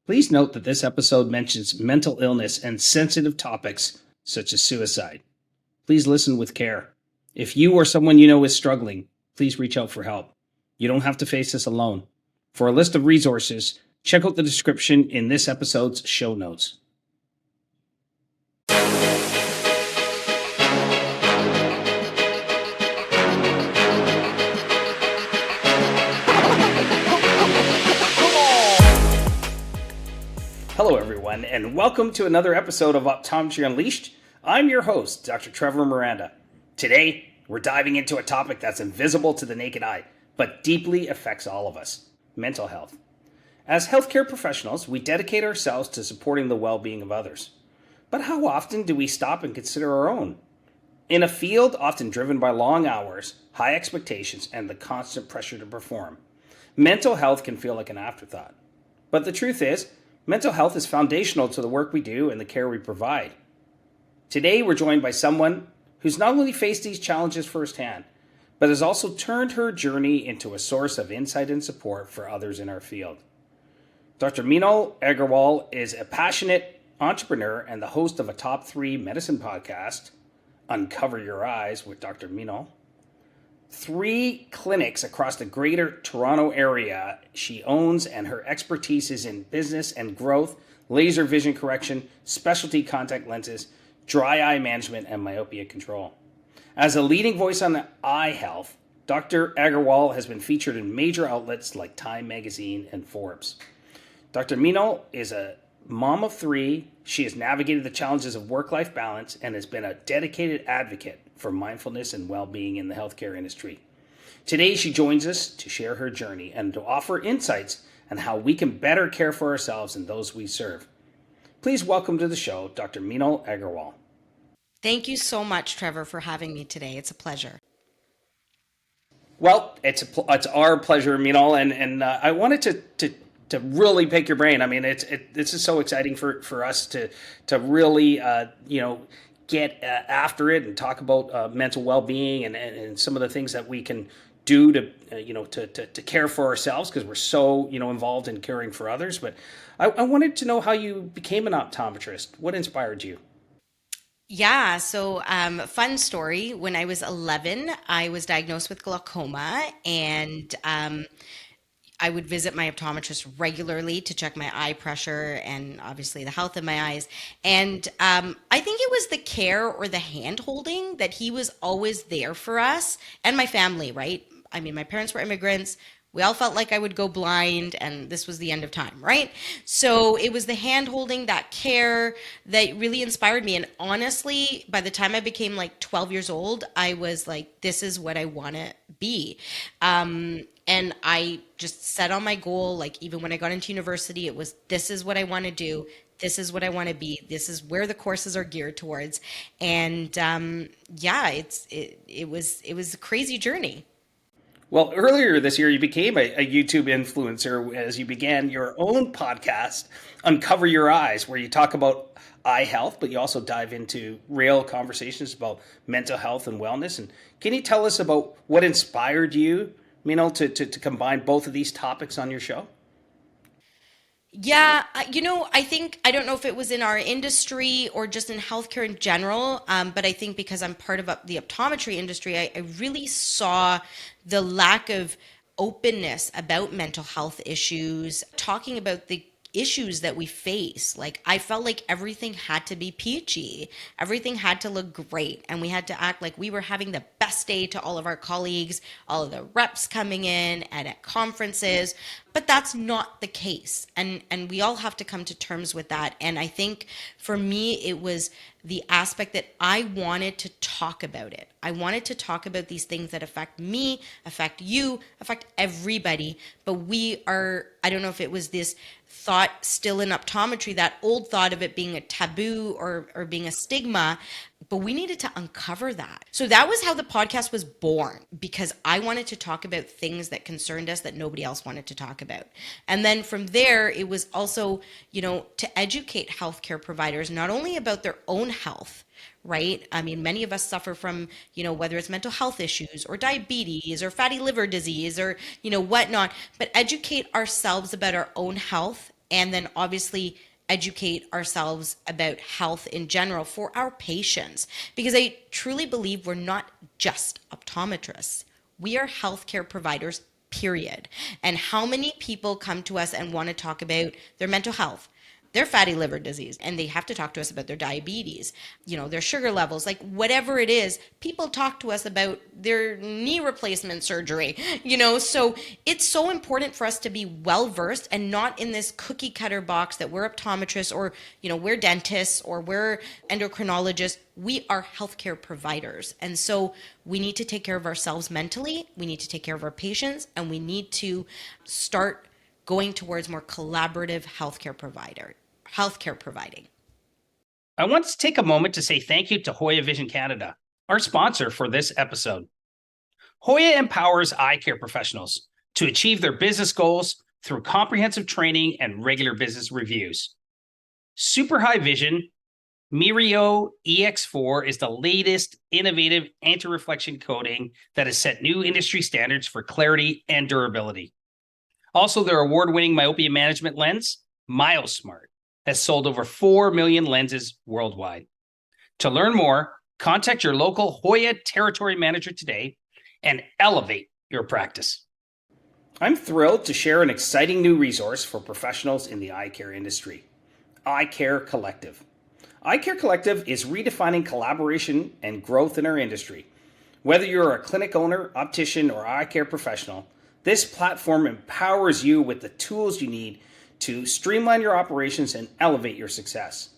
Please note that this episode mentions mental illness and sensitive topics such as suicide. Please listen with care. If you or someone you know is struggling, please reach out for help. You don't have to face this alone. For a list of resources, check out the description in this episode's show notes. Hello, everyone, and welcome to another episode of Optometry Unleashed. I'm your host, Dr. Trevor Miranda. Today, we're diving into a topic that's invisible to the naked eye, but deeply affects all of us: mental health. As healthcare professionals, we dedicate ourselves to supporting the well-being of others. But how often do we stop and consider our own? In a field often driven by long hours, high expectations, and the constant pressure to perform, mental health can feel like an afterthought. But the truth is, mental health is foundational to the work we do and the care we provide. Today, we're joined by someone who's not only faced these challenges firsthand, but has also turned her journey into a source of insight and support for others in our field. Dr. Meenal Agarwal is a passionate entrepreneur and the host of a top 3 medicine podcast, Uncover Your Eyes with Dr. Meenal. 3 clinics across the greater Toronto area she owns, and her expertise is in business and growth, laser vision correction, specialty contact lenses, dry eye management, and myopia control. As a leading voice on eye health, Dr. Agarwal has been featured in major outlets like Time Magazine and Forbes. Dr. Meenal is a mom of 3. She has navigated the challenges of work-life balance and has been a dedicated advocate for mindfulness and well-being in the healthcare industry. Today, she joins us to share her journey and to offer insights on how we can better care for ourselves and those we serve. Please welcome to the show, Dr. Meenal Agarwal. Thank you so much, Trevor, for having me today. It's a pleasure. Well, it's our pleasure, Meenal, and I wanted to really pick your brain. I mean, this is so exciting for us to really get after it and talk about mental well-being and some of the things that we can do to care for ourselves, because we're so involved in caring for others. But I wanted to know how you became an optometrist. What inspired you? Yeah, so fun story. When I was 11, I was diagnosed with glaucoma, and I would visit my optometrist regularly to check my eye pressure and obviously the health of my eyes. And I think it was the care or the hand holding that he was always there for us and my family, right? I mean, my parents were immigrants. We all felt like I would go blind and this was the end of time, right? So it was the hand holding, that care that really inspired me. And honestly, by the time I became like 12 years old, I was like, this is what I want to be. And I just set on my goal, like even when I got into university, it was, this is what I want to do. This is what I want to be. This is where the courses are geared towards. And yeah, it was a crazy journey. Well, earlier this year, you became a YouTube influencer as you began your own podcast, Uncover Your Eyes, where you talk about eye health, but you also dive into real conversations about mental health and wellness. And can you tell us about what inspired you, to combine both of these topics on your show? Yeah, I think, I don't know if it was in our industry or just in healthcare in general, but I think because I'm part of the optometry industry, I really saw the lack of openness about mental health issues, talking about the issues that we face. Like, I felt like everything had to be peachy, everything had to look great, and we had to act like we were having the best day to all of our colleagues, all of the reps coming in and at conferences. But that's not the case. And we all have to come to terms with that. And I think for me, it was the aspect that I wanted to talk about it. I wanted to talk about these things that affect me, affect you, affect everybody. But I don't know if it was this thought still in optometry, that old thought of it being a taboo or being a stigma, but we needed to uncover that. So that was how the podcast was born, because I wanted to talk about things that concerned us that nobody else wanted to talk about. And then from there, it was also, to educate healthcare providers, not only about their own health, right? I mean, many of us suffer from, whether it's mental health issues or diabetes or fatty liver disease or, whatnot, but educate ourselves about our own health and then obviously educate ourselves about health in general for our patients. Because I truly believe we're not just optometrists, we are healthcare providers, period. And how many people come to us and want to talk about their mental health, their fatty liver disease, and they have to talk to us about their diabetes, their sugar levels, like whatever it is. People talk to us about their knee replacement surgery, so it's so important for us to be well versed and not in this cookie cutter box that we're optometrists, or we're dentists, or we're endocrinologists. We are healthcare providers, and so we need to take care of ourselves mentally, we need to take care of our patients, and we need to start going towards more collaborative healthcare providing. I want to take a moment to say thank you to Hoya Vision Canada, our sponsor for this episode. Hoya empowers eye care professionals to achieve their business goals through comprehensive training and regular business reviews. Super High Vision Mirio EX4 is the latest innovative anti-reflection coating that has set new industry standards for clarity and durability. Also, their award-winning myopia management lens, MyoSmart, has sold over 4 million lenses worldwide. To learn more, contact your local Hoya territory manager today and elevate your practice. I'm thrilled to share an exciting new resource for professionals in the eye care industry, Eye Care Collective. Eye Care Collective is redefining collaboration and growth in our industry. Whether you're a clinic owner, optician, or eye care professional, this platform empowers you with the tools you need to streamline your operations and elevate your success.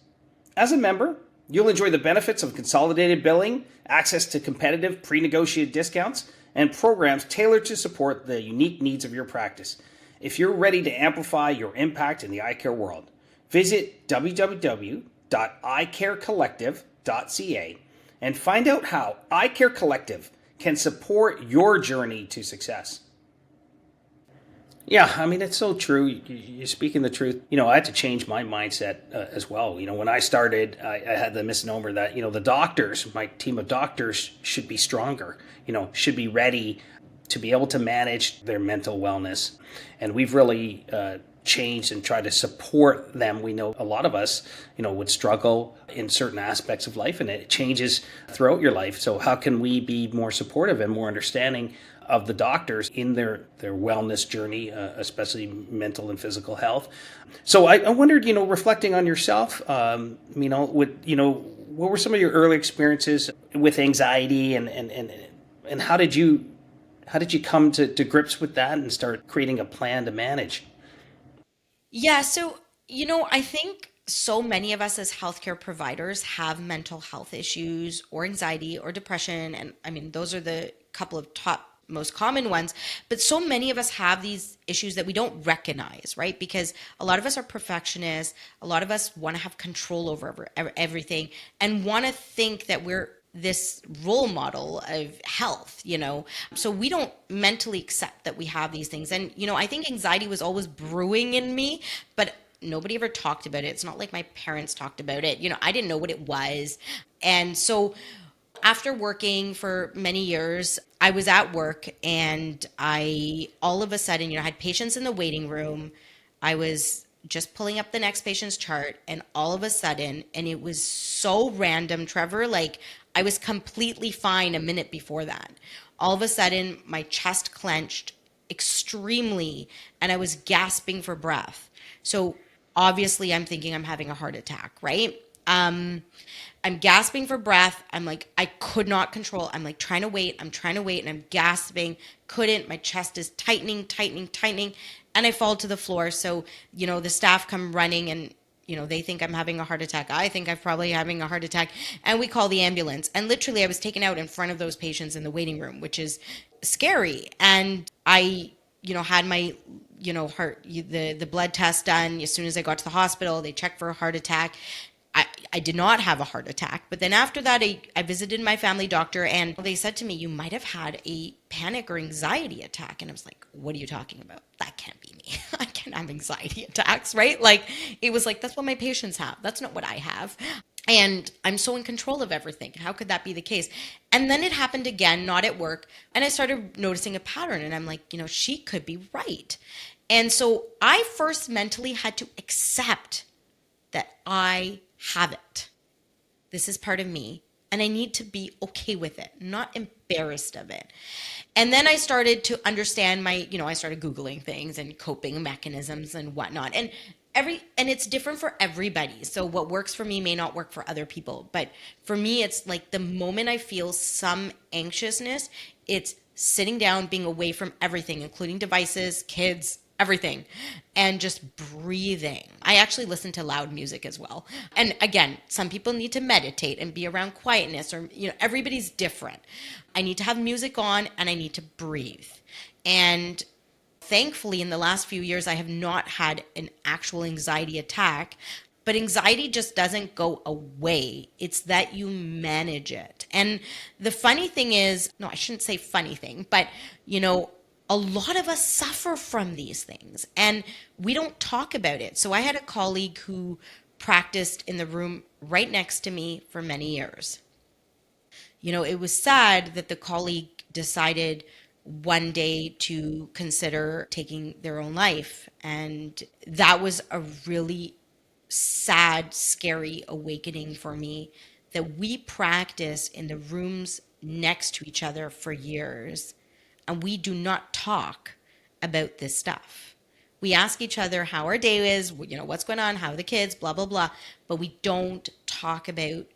As a member, you'll enjoy the benefits of consolidated billing, access to competitive pre-negotiated discounts, and programs tailored to support the unique needs of your practice. If you're ready to amplify your impact in the eye care world, visit www.eyecarecollective.ca and find out how Eye Care Collective can support your journey to success. Yeah, I mean, it's so true. You're speaking the truth. I had to change my mindset as well. When I started, I had the misnomer that, the doctors, my team of doctors should be stronger, should be ready to be able to manage their mental wellness. And we've really changed and tried to support them. We know a lot of us, would struggle in certain aspects of life, and it changes throughout your life. So how can we be more supportive and more understanding of the doctors in their wellness journey, especially mental and physical health? So I wondered, reflecting on yourself, what were some of your early experiences with anxiety, and how did you come to grips with that and start creating a plan to manage? Yeah, so, I think so many of us as healthcare providers have mental health issues or anxiety or depression. And I mean, those are the couple of top most common ones. But so many of us have these issues that we don't recognize, right? Because a lot of us are perfectionists. A lot of us want to have control over everything and want to think that we're this role model of health, so we don't mentally accept that we have these things. And I think anxiety was always brewing in me, but nobody ever talked about it. It's not like my parents talked about it. I didn't know what it was. And so after working for many years, I was at work, and I all of a sudden, had patients in the waiting room. I was just pulling up the next patient's chart, and all of a sudden, and it was so random, Trevor, like I was completely fine a minute before that. All of a sudden, my chest clenched extremely, and I was gasping for breath. So obviously, I'm thinking I'm having a heart attack, right? I'm gasping for breath. I'm like, I could not control. I'm like trying to wait. And I'm gasping. Couldn't. My chest is tightening. And I fall to the floor. So, the staff come running, and, they think I'm having a heart attack. I think I'm probably having a heart attack. And we call the ambulance. And literally, I was taken out in front of those patients in the waiting room, which is scary. And I, had my, heart, the blood test done. As soon as I got to the hospital, they checked for a heart attack. I did not have a heart attack. But then after that, I visited my family doctor, and they said to me, you might have had a panic or anxiety attack. And I was like, what are you talking about? That can't be me. I can't have anxiety attacks, right? Like, it was like, that's what my patients have. That's not what I have. And I'm so in control of everything. How could that be the case? And then it happened again, not at work. And I started noticing a pattern. And I'm like, she could be right. And so I first mentally had to accept that I have it. This is part of me. And I need to be okay with it, not embarrassed of it. And then I started to understand I started Googling things and coping mechanisms and whatnot. And it's different for everybody. So what works for me may not work for other people. But for me, it's like the moment I feel some anxiousness, it's sitting down, being away from everything, including devices, kids, everything, and just breathing. I actually listen to loud music as well. And again, some people need to meditate and be around quietness, or everybody's different. I need to have music on and I need to breathe. And thankfully, in the last few years, I have not had an actual anxiety attack, but anxiety just doesn't go away. It's that you manage it. And the funny thing is, no, I shouldn't say funny thing, but a lot of us suffer from these things and we don't talk about it. So I had a colleague who practiced in the room right next to me for many years. It was sad that the colleague decided one day to consider taking their own life. And that was a really sad, scary awakening for me, that we practiced in the rooms next to each other for years and we do not talk about this stuff. We ask each other how our day is, what's going on, how are the kids, blah, blah, blah. But we don't talk about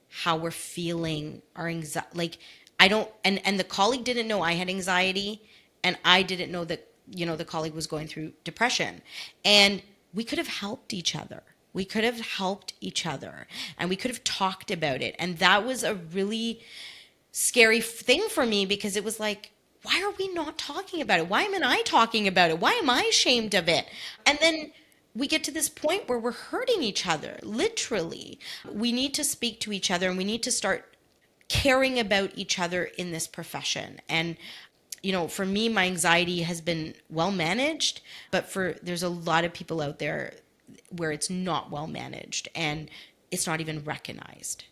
how we're feeling, our anxiety. Like, I don't, and the colleague didn't know I had anxiety, and I didn't know that, the colleague was going through depression. And we could have helped each other. We could have helped each other, and we could have talked about it. And that was a really scary thing for me, because it was like, why are we not talking about it? Why am I talking about it? Why am I ashamed of it? And then we get to this point where we're hurting each other, literally. We need to speak to each other and we need to start caring about each other in this profession. And, for me, my anxiety has been well managed, but there's a lot of people out there where it's not well managed and it's not even recognized.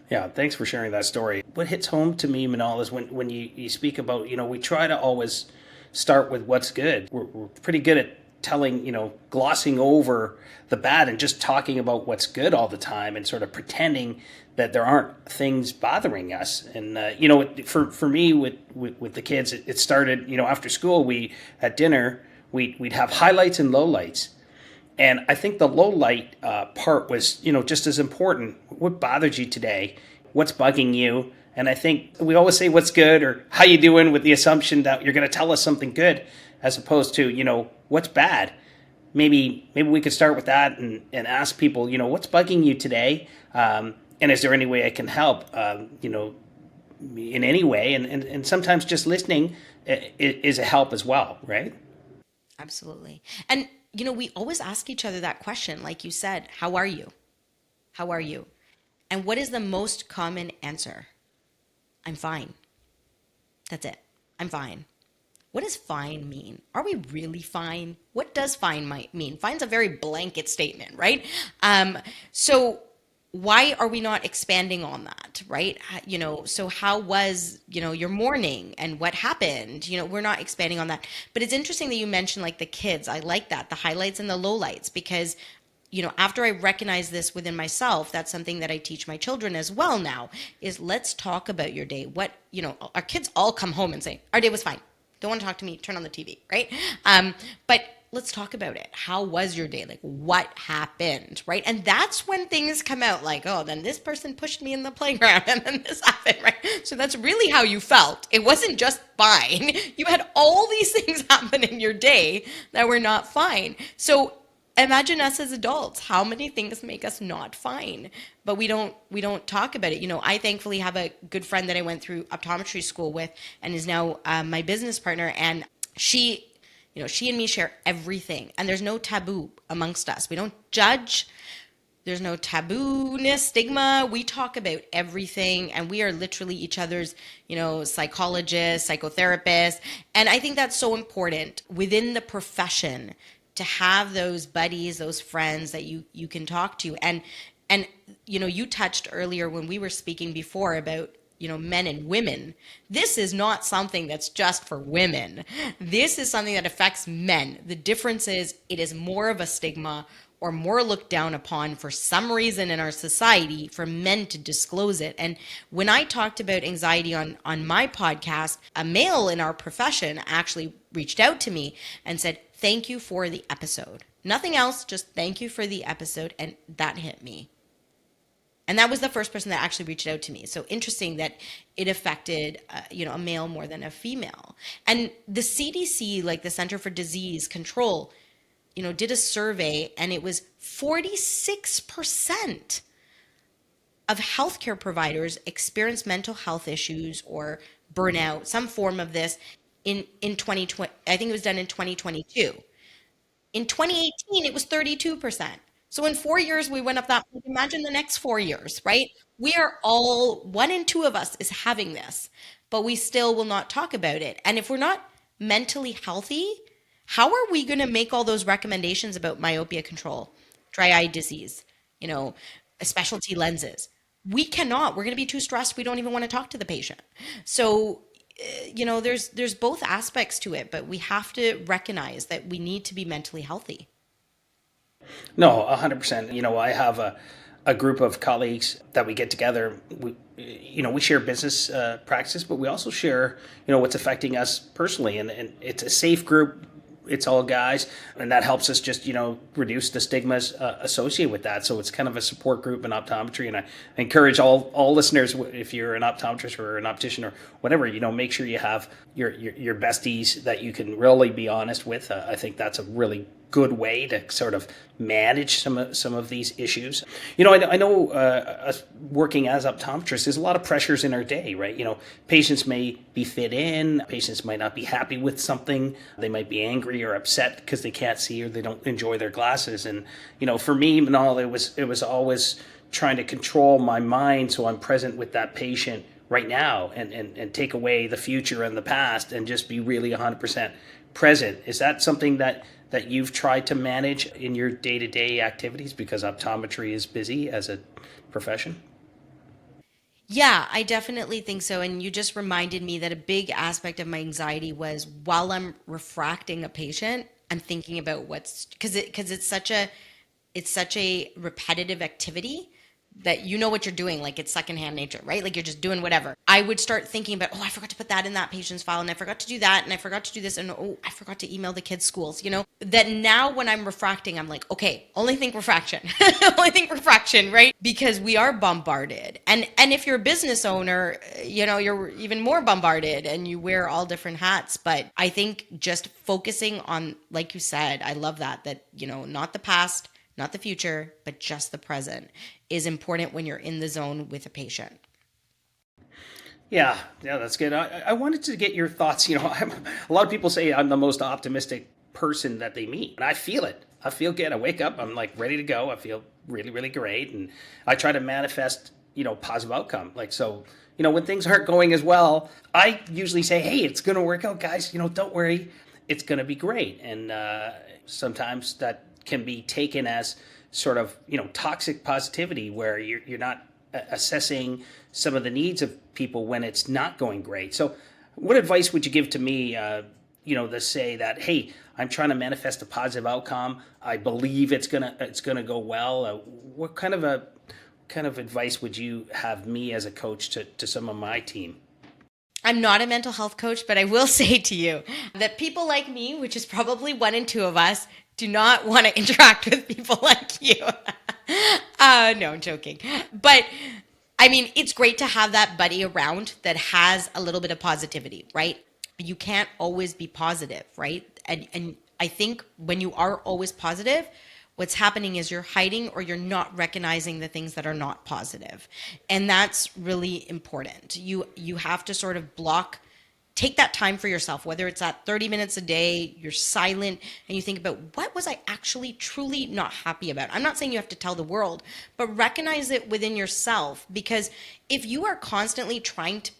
Yeah, thanks for sharing that story. What hits home to me, Meenal, is when you speak about, we try to always start with what's good. We're pretty good at telling, glossing over the bad and just talking about what's good all the time and sort of pretending that there aren't things bothering us. And, for me with the kids, it started, after school, at dinner, we'd have highlights and lowlights. And I think the low light part was, just as important. What bothered you today? What's bugging you? And I think we always say what's good or how you doing with the assumption that you're going to tell us something good, as opposed to, what's bad. Maybe we could start with that and ask people, what's bugging you today? And is there any way I can help, in any way? And sometimes just listening is a help as well, right? Absolutely. And we always ask each other that question, like you said, how are you? How are you? And what is the most common answer? I'm fine. That's it. I'm fine. What does fine mean? Are we really fine? What does fine mean? Fine's a very blanket statement, right? So why are we not expanding on that, right? So how was, your morning and what happened? We're not expanding on that. But it's interesting that you mentioned like the kids. I like that, the highlights and the lowlights, because after I recognize this within myself, that's something that I teach my children as well now, is let's talk about your day. Our kids all come home and say, our day was fine. Don't want to talk to me, turn on the TV, right? But let's talk about it. How was your day? Like, what happened, right? And that's when things come out like, oh, then this person pushed me in the playground and then this happened, right? So that's really how you felt. It wasn't just fine. You had all these things happen in your day that were not fine. So imagine us as adults, how many things make us not fine, but we don't talk about it. I thankfully have a good friend that I went through optometry school with and is now my business partner. And she and me share everything, and there's no taboo amongst us. We don't judge. There's no taboo-ness, stigma. We talk about everything, and we are literally each other's, psychologists, psychotherapists. And I think that's so important within the profession, to have those buddies, those friends that you can talk to. And And, you touched earlier when we were speaking before about, men and women. This is not something that's just for women. This is something that affects men. The difference is it is more of a stigma or more looked down upon for some reason in our society for men to disclose it. And when I talked about anxiety on my podcast, a male in our profession actually reached out to me and said, "Thank you for the episode." Nothing else, just thank you for the episode. And that hit me. And that was the first person that actually reached out to me. So interesting that it affected, a male more than a female. And the CDC, like the Center for Disease Control, did a survey, and it was 46% of healthcare providers experience mental health issues or burnout, some form of this in 2020. I think it was done in 2022. In 2018, it was 32%. So in 4 years, we went up that much. Imagine the next 4 years, right? We are all, one in two of us is having this, but we still will not talk about it. And if we're not mentally healthy, how are we going to make all those recommendations about myopia control, dry eye disease, specialty lenses? We cannot. We're going to be too stressed. We don't even want to talk to the patient. So there's both aspects to it, but we have to recognize that we need to be mentally healthy. No, 100%. I have a group of colleagues that we get together. We share business practices, but we also share, what's affecting us personally. And it's a safe group. It's all guys, and that helps us just, reduce the stigmas associated with that. So it's kind of a support group in optometry. And I encourage all listeners, if you're an optometrist or an optician or whatever, make sure you have your besties that you can really be honest with. I think that's a really good way to sort of manage some of these issues. I know us working as optometrists, there's a lot of pressures in our day, right? Patients may be fit in, patients might not be happy with something, they might be angry or upset because they can't see or they don't enjoy their glasses. And for me, Meenal, it was always trying to control my mind so I'm present with that patient right now and take away the future and the past and just be really 100% present. Is that something that you've tried to manage in your day-to-day activities because optometry is busy as a profession? Yeah, I definitely think so. And you just reminded me that a big aspect of my anxiety was while I'm refracting a patient, I'm thinking about because it's such a repetitive activity that what you're doing, like it's secondhand nature, right? Like you're just doing whatever. I would start thinking about, oh, I forgot to put that in that patient's file, and I forgot to do that, and I forgot to do this, and oh, I forgot to email the kids' schools, that now when I'm refracting, I'm like, okay, only think refraction, only think refraction, right? Because we are bombarded. And if you're a business owner, you're even more bombarded and you wear all different hats. But I think just focusing on, like you said, I love that, not the past, not the future, but just the present is important when you're in the zone with a patient. Yeah, that's good. I wanted to get your thoughts. A lot of people say I'm the most optimistic person that they meet, and I feel it. I feel good. I wake up, I'm like ready to go. I feel really, really great, and I try to manifest, positive outcome. Like so, when things aren't going as well, I usually say, "Hey, it's going to work out, guys. Don't worry, it's going to be great." And sometimes that can be taken as sort of toxic positivity where you're not assessing some of the needs of people when it's not going great. So what advice would you give to me to say that, hey, I'm trying to manifest a positive outcome, I believe it's gonna go well? What kind of advice would you have me as a coach to some of my team? I'm not a mental health coach, but I will say to you that people like me, which is probably one in two of us, do not want to interact with people like you. No, I'm joking. But I mean, it's great to have that buddy around that has a little bit of positivity, right? But you can't always be positive, right? And I think when you are always positive, what's happening is you're hiding or you're not recognizing the things that are not positive. And that's really important. You have to sort of take that time for yourself, whether it's at 30 minutes a day, you're silent and you think about what was I actually truly not happy about. I'm not saying you have to tell the world, but recognize it within yourself, because if you are constantly trying to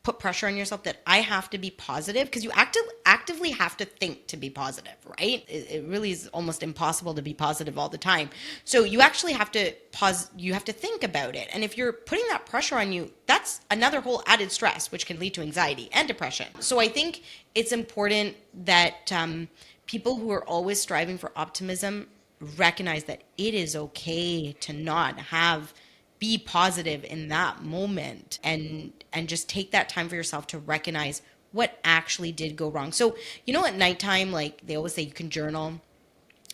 put pressure on yourself that I have to be positive, because you actively have to think to be positive, right? It really is almost impossible to be positive all the time. So you actually have to pause, you have to think about it. And if you're putting that pressure on you, that's another whole added stress, which can lead to anxiety and depression. So I think it's important that people who are always striving for optimism recognize that it is okay to not be positive in that moment, and just take that time for yourself to recognize what actually did go wrong. So, at nighttime, like they always say, you can journal.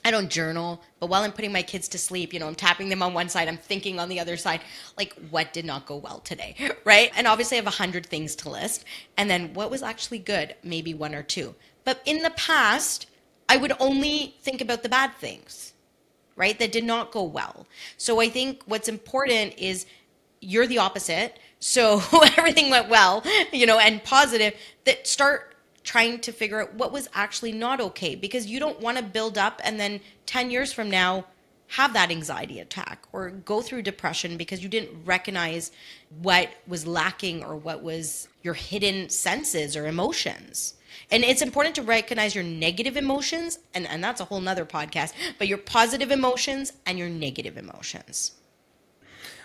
I don't journal, but while I'm putting my kids to sleep, I'm tapping them on one side, I'm thinking on the other side, like, what did not go well today, right? And obviously I have 100 things to list. And then what was actually good? Maybe one or two. But in the past, I would only think about the bad things, right? That did not go well. So I think what's important is you're the opposite. So everything went well, and positive, that start trying to figure out what was actually not okay, because you don't want to build up and then 10 years from now have that anxiety attack or go through depression because you didn't recognize what was lacking or what was your hidden senses or emotions. And it's important to recognize your negative emotions, and that's a whole nother podcast, but your positive emotions and your negative emotions.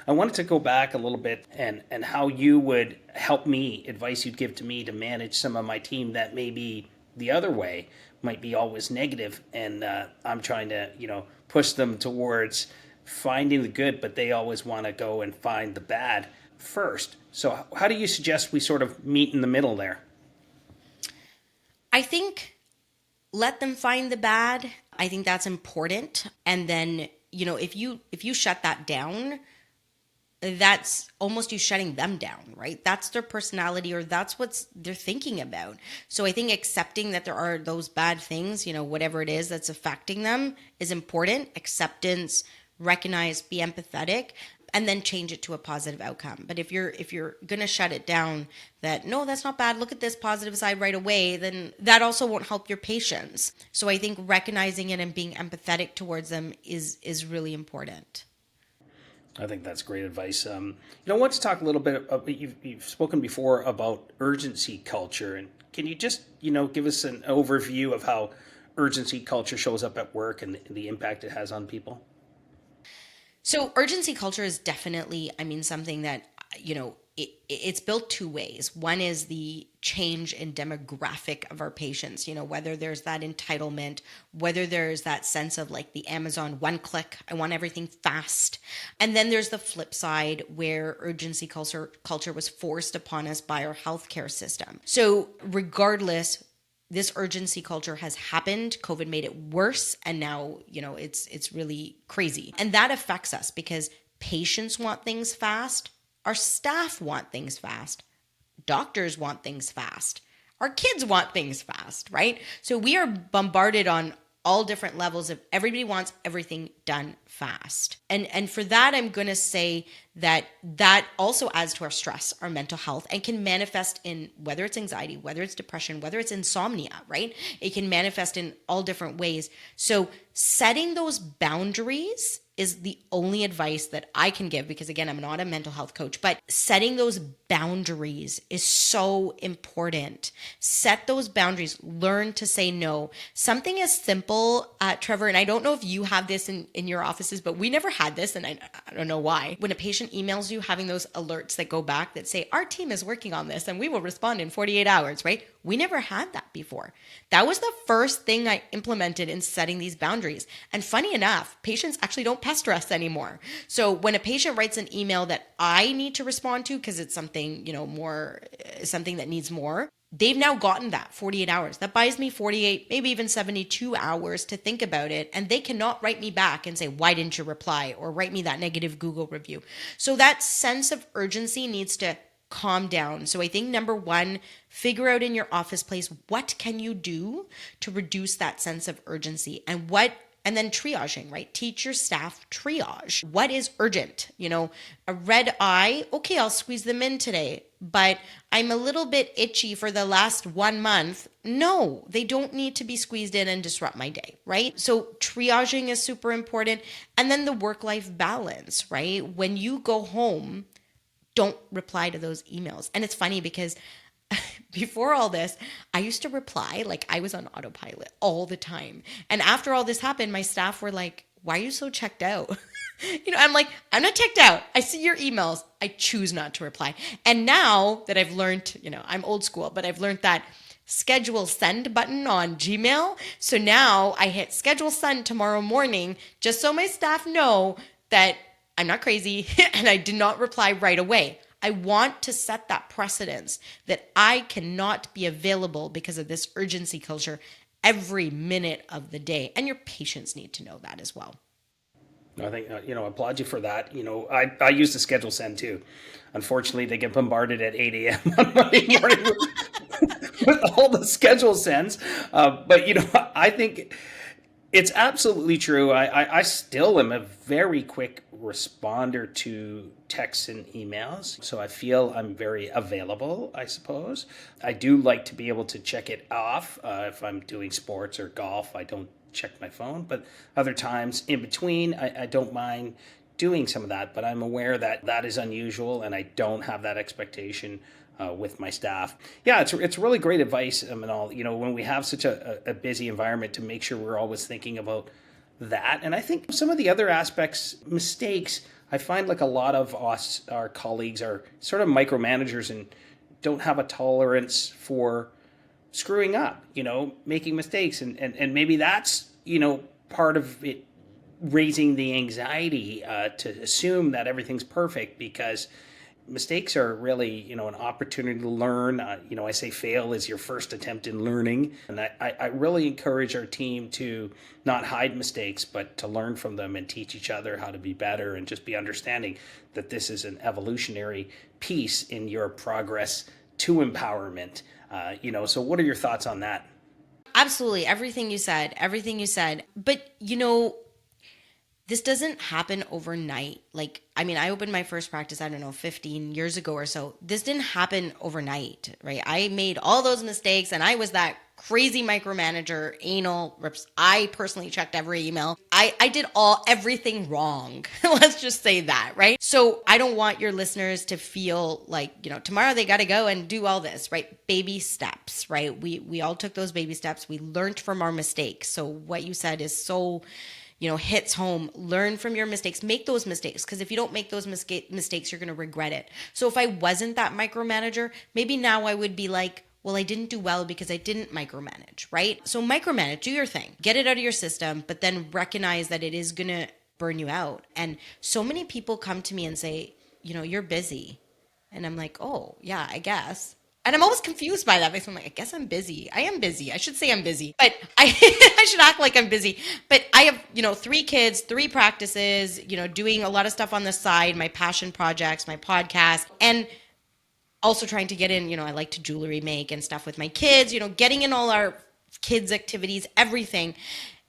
I wanted to go back a little bit and how you would help me, advice you'd give to me to manage some of my team that maybe the other way might be always negative, and I'm trying to, push them towards finding the good, but they always want to go and find the bad first. So how do you suggest we sort of meet in the middle there? I think let them find the bad. I think that's important. And then, if you shut that down, that's almost you shutting them down, right? That's their personality, or that's what they're thinking about. So I think accepting that there are those bad things, whatever it is that's affecting them, is important. Acceptance, recognize, be empathetic, and then change it to a positive outcome. But if you're going to shut it down, that no, that's not bad, look at this positive side right away, then that also won't help your patients. So I think recognizing it and being empathetic towards them is really important. I think that's great advice. I want to talk a little bit about, you've spoken before about urgency culture, and can you just, give us an overview of how urgency culture shows up at work and the impact it has on people? So urgency culture is definitely, something that, it's built two ways. One is the change in demographic of our patients, whether there's that entitlement, whether there's that sense of like the Amazon one click, I want everything fast. And then there's the flip side where urgency culture was forced upon us by our healthcare system. So regardless, this urgency culture has happened. COVID made it worse. And now, it's really crazy. And that affects us because patients want things fast. Our staff want things fast. Doctors want things fast. Our kids want things fast, right? So we are bombarded on all different levels of everybody wants everything done fast. And for that, I'm going to say that also adds to our stress, our mental health, and can manifest in whether it's anxiety, whether it's depression, whether it's insomnia, right? It can manifest in all different ways. So setting those boundaries is the only advice that I can give, because again, I'm not a mental health coach, but setting those boundaries is so important. Set those boundaries, learn to say no. Something as simple, Trevor, and I don't know if you have this in your offices, but we never had this, and I don't know why. When a patient emails you, having those alerts that go back that say, our team is working on this and we will respond in 48 hours, right? We never had that before. That was the first thing I implemented in setting these boundaries. And funny enough, patients actually don't pester us anymore. So when a patient writes an email that I need to respond to because it's something, something that needs more, they've now gotten that 48 hours. That buys me 48, maybe even 72 hours to think about it. And they cannot write me back and say, why didn't you reply? Or write me that negative Google review. So that sense of urgency needs to calm down. So I think number one, figure out in your office place, what can you do to reduce that sense of urgency, and then triaging, right? Teach your staff triage. What is urgent? A red eye, okay, I'll squeeze them in today, but I'm a little bit itchy for the last 1 month. No, they don't need to be squeezed in and disrupt my day, right? So triaging is super important. And then the work-life balance, right? When you go home, don't reply to those emails. And it's funny because before all this, I used to reply like I was on autopilot all the time. And after all this happened, my staff were like, why are you so checked out? I'm like, I'm not checked out. I see your emails. I choose not to reply. And now that I've learned, I'm old school, but I've learned that schedule send button on Gmail. So now I hit schedule send tomorrow morning just so my staff know that I'm not crazy and I did not reply right away. I want to set that precedence that I cannot be available because of this urgency culture every minute of the day. And your patients need to know that as well. I think, applaud you for that. I use the schedule send too. Unfortunately, they get bombarded at 8 a.m. on Monday morning with all the schedule sends. But, I think it's absolutely true. I still am a very quick responder to texts and emails. So I feel I'm very available, I suppose. I do like to be able to check it off. If I'm doing sports or golf, I don't check my phone. But other times in between, I don't mind doing some of that. But I'm aware that that is unusual and I don't have that expectation with my staff. Yeah, it's really great advice, Meenal. When we have such a busy environment, to make sure we're always thinking about that. And I think some of the other aspects, mistakes, I find like a lot of us, our colleagues, are sort of micromanagers and don't have a tolerance for screwing up, making mistakes. And maybe that's, part of it raising the anxiety to assume that everything's perfect, because mistakes are really, an opportunity to learn. I say fail is your first attempt in learning. And I really encourage our team to not hide mistakes, but to learn from them and teach each other how to be better, and just be understanding that this is an evolutionary piece in your progress to empowerment. So what are your thoughts on that? Absolutely. Everything you said. But, this doesn't happen overnight. I opened my first practice, 15 years ago or so. This didn't happen overnight, right? I made all those mistakes and I was that crazy micromanager, anal rips. I personally checked every email. I did everything wrong. Let's just say that, right? So I don't want your listeners to feel like, tomorrow they got to go and do all this, right? Baby steps, right? We all took those baby steps. We learned from our mistakes. So what you said is so hits home. Learn from your mistakes. Make those mistakes, because if you don't make those mistakes, you're going to regret it. So if I wasn't that micromanager, maybe now I would be like, well, I didn't do well because I didn't micromanage, right? So micromanage, do your thing, get it out of your system, but then recognize that it is going to burn you out. And so many people come to me and say, you're busy. And I'm like, oh, yeah, I guess. And I'm always confused by that because I'm like, I guess I'm busy. I am busy. I should say I'm busy, but I should act like I'm busy. But I have, 3 kids, 3 practices, doing a lot of stuff on the side, my passion projects, my podcast, and also trying to get in, I like to jewelry make and stuff with my kids, getting in all our kids' activities, everything.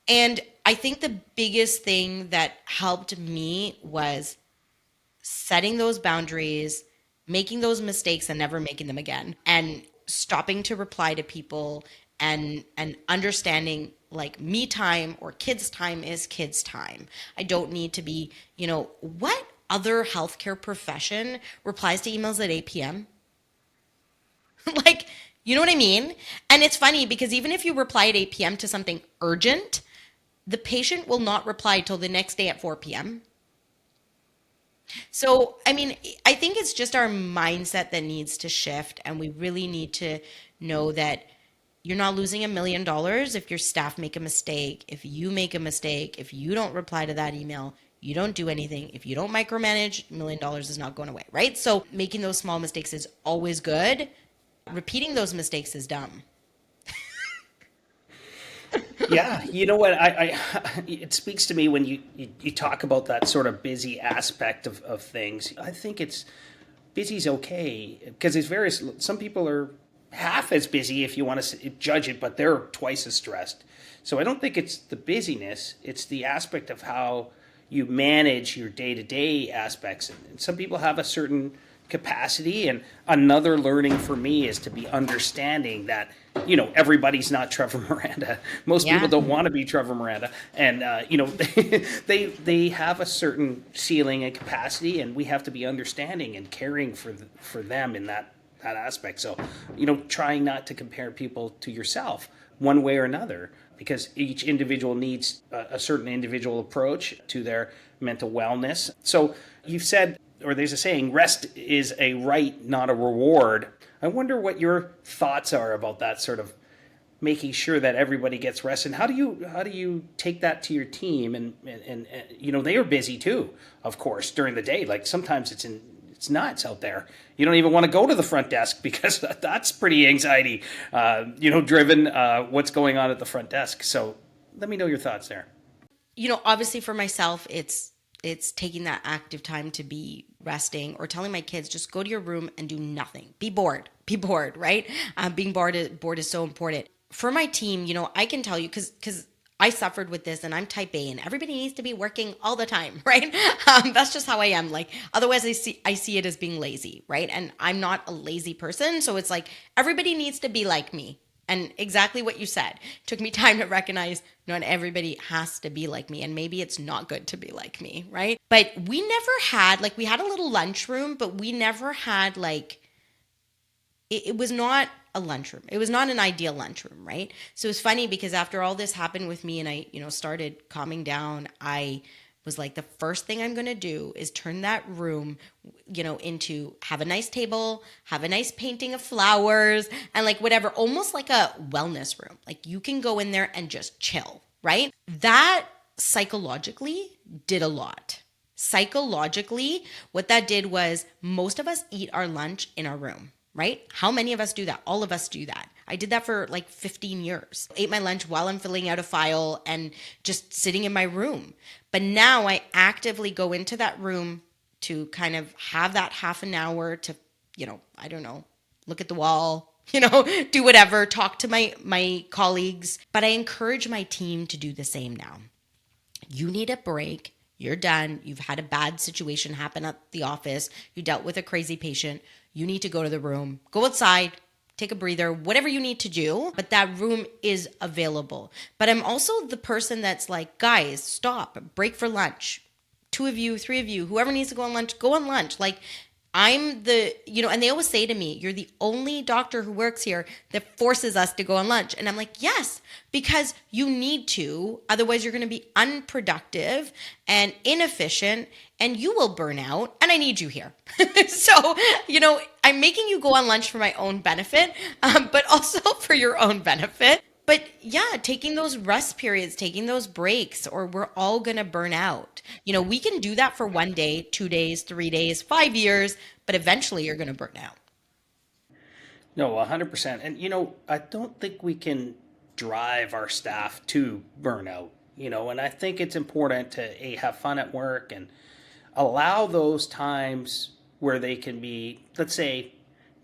And I think the biggest thing that helped me was setting those boundaries, making those mistakes and never making them again, and stopping to reply to people, and understanding like me time or kids time is kids time. I don't need to be, what other healthcare profession replies to emails at 8 p.m.? Like, you know what I mean? And it's funny because even if you reply at 8 p.m. to something urgent, the patient will not reply till the next day at 4 p.m. So, I think it's just our mindset that needs to shift, and we really need to know that you're not losing $1 million if your staff make a mistake, if you make a mistake, if you don't reply to that email, you don't do anything. If you don't micromanage, $1 million is not going away, right? So making those small mistakes is always good. Repeating those mistakes is dumb. Yeah, you know what? It speaks to me when you talk about that sort of busy aspect of things. I think busy's okay, because it's various. Some people are half as busy, if you want to judge it, but they're twice as stressed. So I don't think it's the busyness; it's the aspect of how you manage your day-to-day aspects. And some people have a certain capacity. And another learning for me is to be understanding that, everybody's not Trevor Miranda. Most people Yeah. don't want to be Trevor Miranda. And, they have a certain ceiling and capacity, and we have to be understanding and caring for them in that aspect. So, trying not to compare people to yourself one way or another, because each individual needs a certain individual approach to their mental wellness. So you've said, or there's a saying, rest is a right, not a reward. I wonder what your thoughts are about that, sort of making sure that everybody gets rest, and how do you take that to your team? And they are busy too, of course, during the day. Like sometimes it's nuts out there. You don't even want to go to the front desk because that's pretty anxiety, driven, what's going on at the front desk. So let me know your thoughts there. Obviously for myself, it's taking that active time to be resting, or telling my kids, just go to your room and do nothing. Be bored, right? Being bored is so important. For my team, I can tell you, because I suffered with this, and I'm type A, and everybody needs to be working all the time, right? That's just how I am. Like, otherwise I see it as being lazy, right? And I'm not a lazy person. So it's like, everybody needs to be like me. And exactly what you said. Took me time to recognize not everybody has to be like me. And maybe it's not good to be like me, right? But we never had, we had a little lunchroom, but we never had, it was not a lunchroom. It was not an ideal lunchroom, right? So it's funny because after all this happened with me and I, started calming down, I was like, the first thing I'm going to do is turn that room, into have a nice table, have a nice painting of flowers, and whatever, almost like a wellness room. Like you can go in there and just chill, right? That psychologically did a lot. Psychologically, what that did was most of us eat our lunch in our room, right? How many of us do that? All of us do that. I did that for 15 years. Ate my lunch while I'm filling out a file and just sitting in my room. But now I actively go into that room to kind of have that half an hour to, I don't know, look at the wall, do whatever, talk to my colleagues. But I encourage my team to do the same now. You need a break. You're done. You've had a bad situation happen at the office. You dealt with a crazy patient. You need to go to the room, go outside, take a breather, whatever you need to do. But that room is available. But I'm also the person that's like, guys, stop, break for lunch. 2 of you, 3 of you, whoever needs to go on lunch, go on lunch. I'm the, and they always say to me, you're the only doctor who works here that forces us to go on lunch. And I'm like, yes, because you need to. Otherwise, you're going to be unproductive and inefficient, and you will burn out. And I need you here. So, I'm making you go on lunch for my own benefit, but also for your own benefit. But yeah, taking those rest periods, taking those breaks, or we're all going to burn out. We can do that for 1 day, 2 days, 3 days, 5 years, but eventually you're going to burn out. No, 100%. And, I don't think we can drive our staff to burnout, and I think it's important to have fun at work and allow those times where they can be, let's say,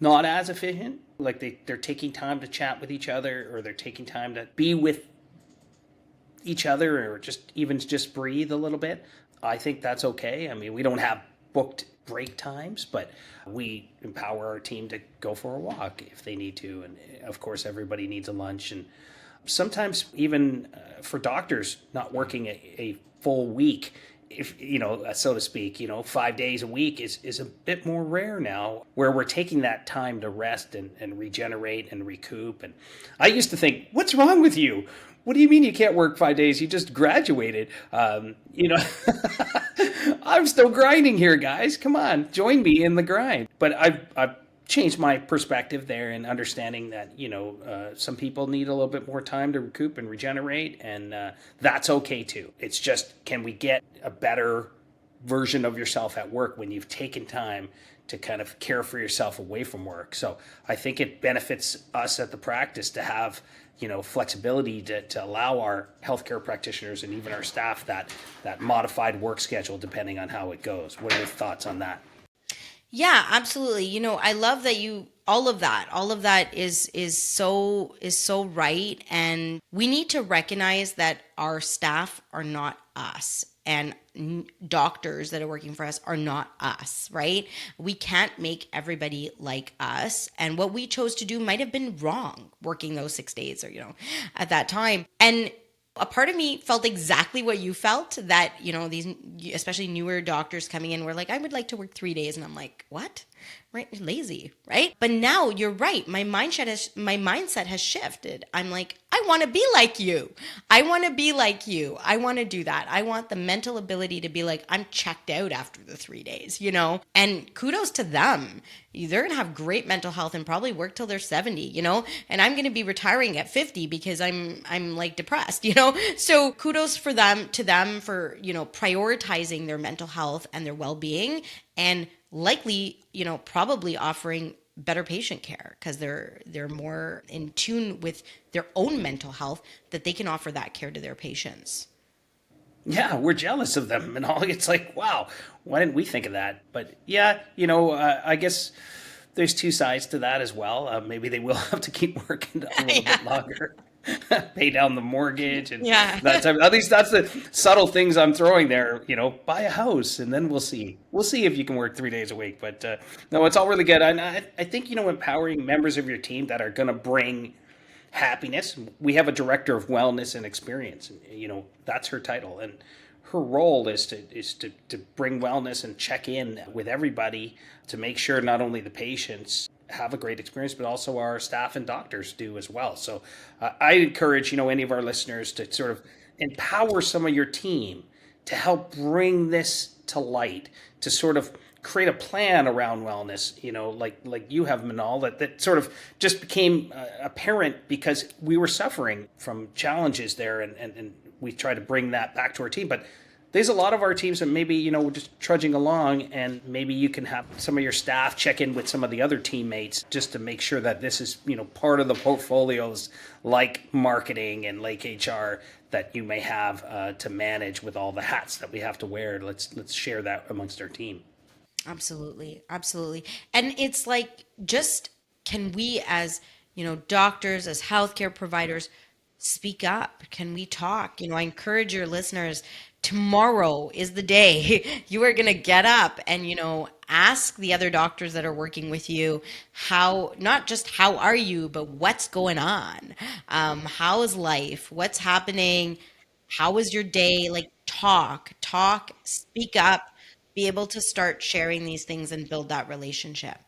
not as efficient. Like they're taking time to chat with each other, or they're taking time to be with each other, or just breathe a little bit. I think that's okay. I mean, we don't have booked break times, but we empower our team to go for a walk if they need to. And of course, everybody needs a lunch. And sometimes even for doctors not working a full week, if so to speak, 5 days a week is a bit more rare now, where we're taking that time to rest and regenerate and recoup. And I used to think, what's wrong with you? What do you mean you can't work 5 days? You just graduated. I'm still grinding here, guys. Come on, join me in the grind. But I've changed my perspective there, and understanding that some people need a little bit more time to recoup and regenerate, and that's okay too. It's just, can we get a better version of yourself at work when you've taken time to kind of care for yourself away from work? So I think it benefits us at the practice to have flexibility to allow our healthcare practitioners and even our staff that modified work schedule depending on how it goes. What are your thoughts on that? Yeah, absolutely. I love that all of that is so right, and we need to recognize that our staff are not us, and doctors that are working for us are not us, right? We can't make everybody like us, and what we chose to do might have been wrong working those 6 days or at that time. And a part of me felt exactly what you felt, that these especially newer doctors coming in were like, I would like to work 3 days, and I'm like, what? Right? You're lazy, right? But now you're right, my mindset has shifted. I'm like, I want to be like you. I want to be like you. I want to do that. I want the mental ability to be like, I'm checked out after the 3 days, and kudos to them. They're going to have great mental health and probably work till they're 70, and I'm going to be retiring at 50 because I'm like depressed, so kudos for them to them for prioritizing their mental health and their well-being, and likely probably offering better patient care because they're more in tune with their own mental health, that they can offer that care to their patients. Yeah, we're jealous of them and all. It's like, wow, why didn't we think of that? But yeah, I guess there's two sides to that as well. Maybe they will have to keep working a little Yeah. bit longer, pay down the mortgage, and Yeah. that type. At least that's the subtle things I'm throwing there. Buy a house, and then we'll see. We'll see if you can work 3 days a week. But no, it's all really good. And I think empowering members of your team that are going to bring happiness. We have a director of wellness and experience. And, that's her title, and her role is to bring wellness and check in with everybody to make sure not only the patients have a great experience, but also our staff and doctors do as well. So I encourage any of our listeners to sort of empower some of your team to help bring this to light, to sort of create a plan around wellness, like you have, Manal, that sort of just became apparent because we were suffering from challenges there, and we try to bring that back to our team. But there's a lot of our teams that maybe, we're just trudging along, and maybe you can have some of your staff check in with some of the other teammates just to make sure that this is, part of the portfolios like marketing and like HR that you may have to manage with all the hats that we have to wear. Let's share that amongst our team. Absolutely, absolutely. And it's like, just, can we as, doctors, as healthcare providers, speak up? Can we talk? I encourage your listeners, tomorrow is the day you are going to get up and, ask the other doctors that are working with you, how, not just how are you, but what's going on? How is life? What's happening? How was your day? Like, talk, speak up, be able to start sharing these things and build that relationship.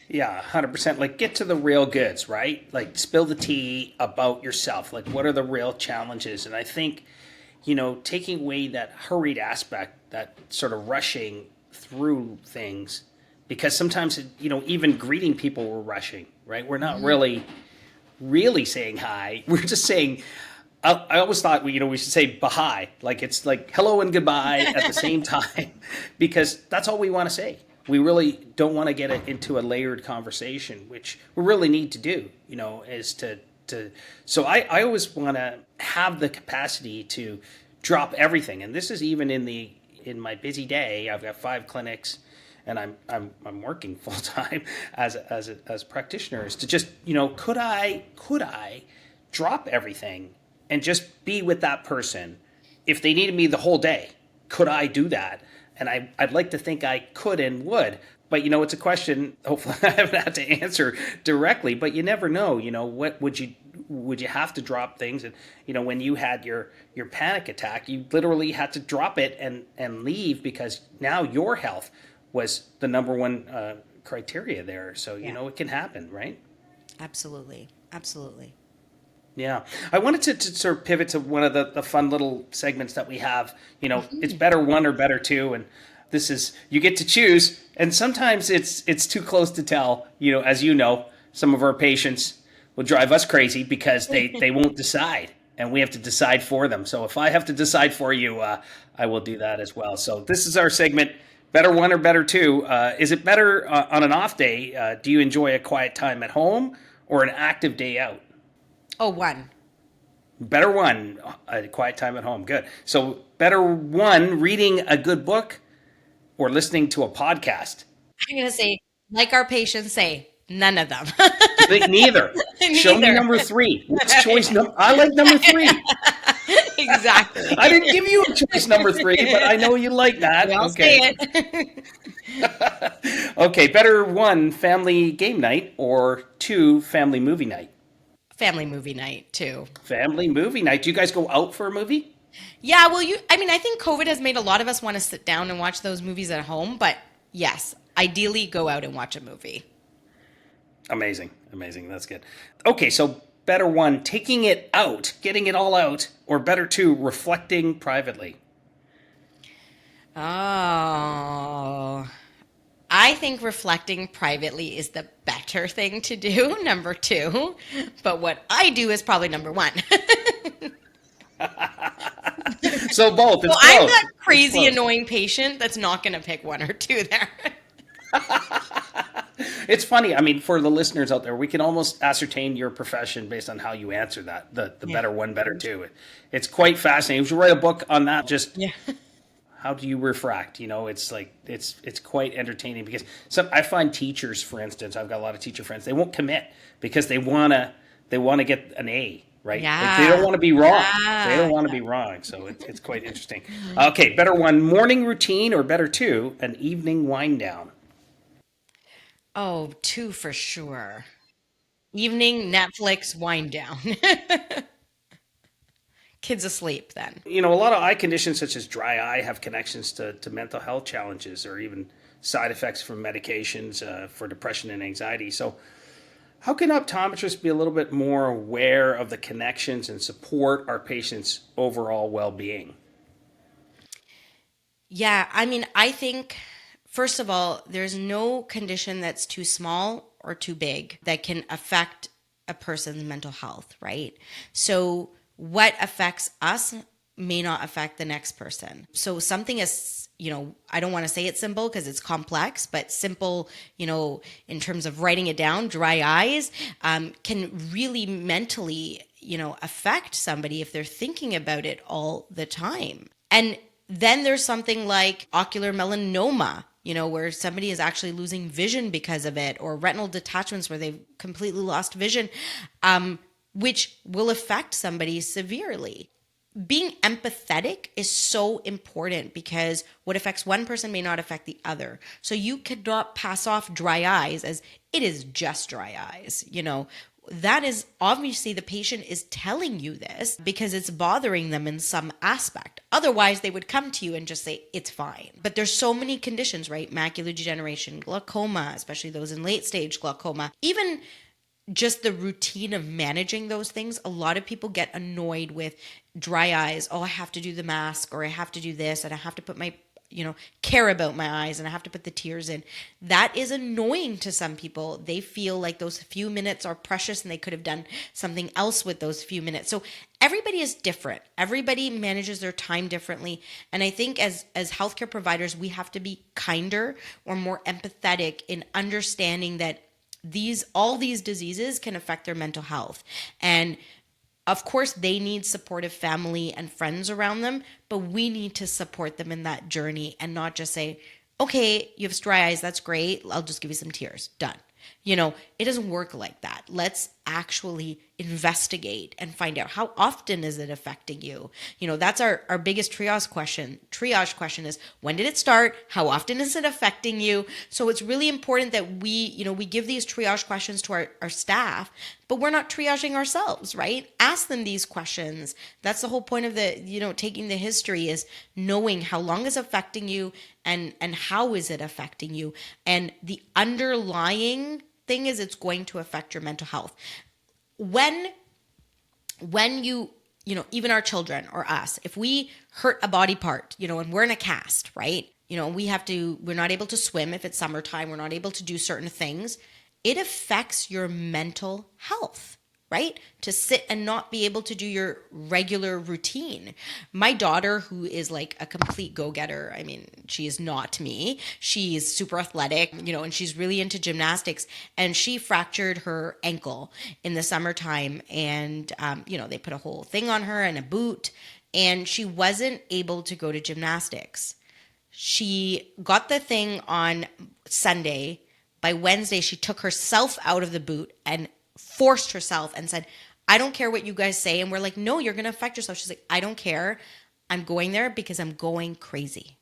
Yeah, 100%. Like, get to the real goods, right? Like, spill the tea about yourself. Like, what are the real challenges? And I think, taking away that hurried aspect, that sort of rushing through things, because sometimes, even greeting people, we're rushing, right? We're not really saying hi. We're just saying, I always thought we should say "bye," like it's like hello and goodbye at the same time, because that's all we want to say. We really don't want to get it into a layered conversation, which we really need to do. Is to. So I always want to have the capacity to drop everything, and this is even in my busy day. I've got 5 clinics, and I'm working full time as practitioners. To just could I drop everything and just be with that person if they needed me the whole day? Could I do that? And I'd like to think I could and would. But it's a question. Hopefully, I haven't had to answer directly. But you never know. What would you have to drop things? And when you had your panic attack, you literally had to drop it and leave, because now your health was the number one criteria there. So Yeah, it can happen, right? absolutely. Absolutely. Yeah. I wanted to sort of pivot to one of the fun little segments that we have. It's better one or better two. And this is, you get to choose. And sometimes it's too close to tell. As some of our patients will drive us crazy because they won't decide. And we have to decide for them. So if I have to decide for you, I will do that as well. So this is our segment, better one or better two. Is it better on an off day? Do you enjoy a quiet time at home or an active day out? Oh, one. Better one, a quiet time at home. Good. So better one, reading a good book, or listening to a podcast? I'm going to say, like our patients say, none of them. Neither. Show me Neither. number three. What's choice number? I like number three. Exactly. I didn't give you a choice number three, but I know you like that. Well, Okay. say it. Okay. Better one, family game night, or two, family movie night? Family movie night too. Family movie night. Do you guys go out for a movie? Yeah, well, I mean, I think COVID has made a lot of us want to sit down and watch those movies at home, but yes, ideally go out and watch a movie. Amazing. Amazing. That's good. Okay. So better one, taking it out, getting it all out, or better two, reflecting privately? Oh, I think reflecting privately is the better thing to do, number two. But what I do is probably number one. So both. So It's I'm close. that It's crazy, close. annoying patient that's not going to pick one or two there. It's funny. I mean, for the listeners out there, we can almost ascertain your profession based on how you answer that. The Yeah. better one, better two. It's quite fascinating. We should write a book on that. Just Yeah. how do you refract? You know, it's like it's quite entertaining because I find teachers, for instance, I've got a lot of teacher friends. They won't commit because they wanna get an A. Right? Like they don't Yeah. want to be wrong. They Yeah. don't want to be wrong. So it's quite interesting. Okay, better one, morning routine, or better two, an evening wind down. Oh, two for sure. Evening Netflix wind down. Kids asleep then. You know, a lot of eye conditions such as dry eye have connections to mental health challenges or even side effects from medications for depression and anxiety. So, how can optometrists be a little bit more aware of the connections and support our patients' overall well being? Yeah, I mean, I think first of all, there's no condition that's too small or too big that can affect a person's mental health, right? So, what affects us may not affect the next person. So, something is, I don't want to say it's simple because it's complex, but simple, in terms of writing it down, dry eyes, can really mentally, affect somebody if they're thinking about it all the time. And then there's something like ocular melanoma, where somebody is actually losing vision because of it, or retinal detachments where they've completely lost vision, which will affect somebody severely. Being empathetic is so important because what affects one person may not affect the other. So you could not pass off dry eyes as it is just dry eyes. That is obviously the patient is telling you this because it's bothering them in some aspect. Otherwise, they would come to you and just say, it's fine. But there's so many conditions, right? Macular degeneration, glaucoma, especially those in late stage glaucoma, even just the routine of managing those things. A lot of people get annoyed with dry eyes. Oh, I have to do the mask, or I have to do this, and I have to put my, care about my eyes, and I have to put the tears in. That is annoying to some people. They feel like those few minutes are precious and they could have done something else with those few minutes. So everybody is different. Everybody manages their time differently. And I think as healthcare providers, we have to be kinder or more empathetic in understanding that all these diseases can affect their mental health. And of course, they need supportive family and friends around them, but we need to support them in that journey and not just say, okay, you have dry eyes, that's great, I'll just give you some tears, done. It doesn't work like that. Let's actually investigate and find out, how often is it affecting you? That's our biggest triage question. Triage question is, when did it start? How often is it affecting you? So it's really important that we give these triage questions to our staff, but we're not triaging ourselves, right? Ask them these questions. That's the whole point of taking the history, is knowing how long is affecting you and how is it affecting you. And the underlying thing is it's going to affect your mental health. When you even our children or us, if we hurt a body part, and we're in a cast, right? We're not able to swim if it's summertime, we're not able to do certain things. It affects your mental health, right? To sit and not be able to do your regular routine. My daughter, who is like a complete go-getter, I mean, she is not me. She's super athletic, and she's really into gymnastics. And she fractured her ankle in the summertime. And, they put a whole thing on her and a boot. And she wasn't able to go to gymnastics. She got the thing on Sunday. By Wednesday, she took herself out of the boot and forced herself and said, I don't care what you guys say. And we're like, no, you're going to affect yourself. She's like, I don't care. I'm going there because I'm going crazy.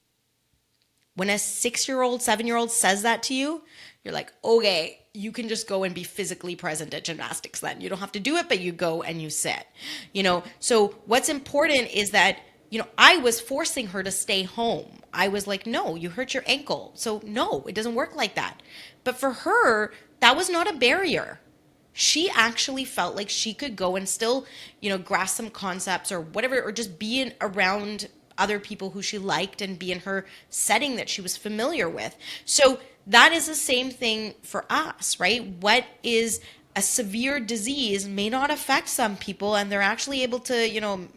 When a 6-year-old, 7-year-old says that to you, you're like, okay, you can just go and be physically present at gymnastics then. You don't have to do it, but you go and you sit. So what's important is that, I was forcing her to stay home. I was like, no, you hurt your ankle. So no, it doesn't work like that. But for her, that was not a barrier. She actually felt like she could go and still, grasp some concepts or whatever, or just be around other people who she liked and be in her setting that she was familiar with. So that is the same thing for us, right? What is a severe disease may not affect some people, and they're actually able to,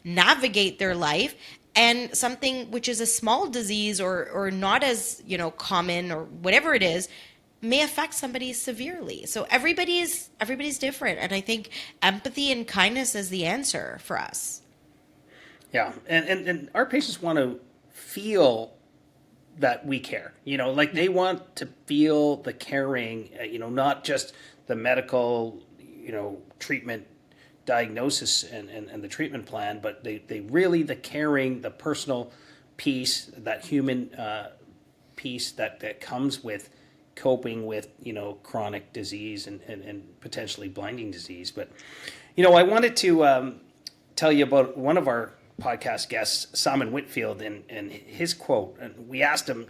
navigate their life. And something which is a small disease or not as, common or whatever it is, may affect somebody severely. So everybody's different. And I think empathy and kindness is the answer for us. Yeah, and our patients want to feel that we care. Like they want to feel the caring. Not just the medical, treatment diagnosis and the treatment plan, but they really the caring, the personal piece, that human piece that comes with coping with chronic disease and potentially blinding disease. But I wanted to tell you about one of our podcast guests, Simon Whitfield, and his quote. And we asked him,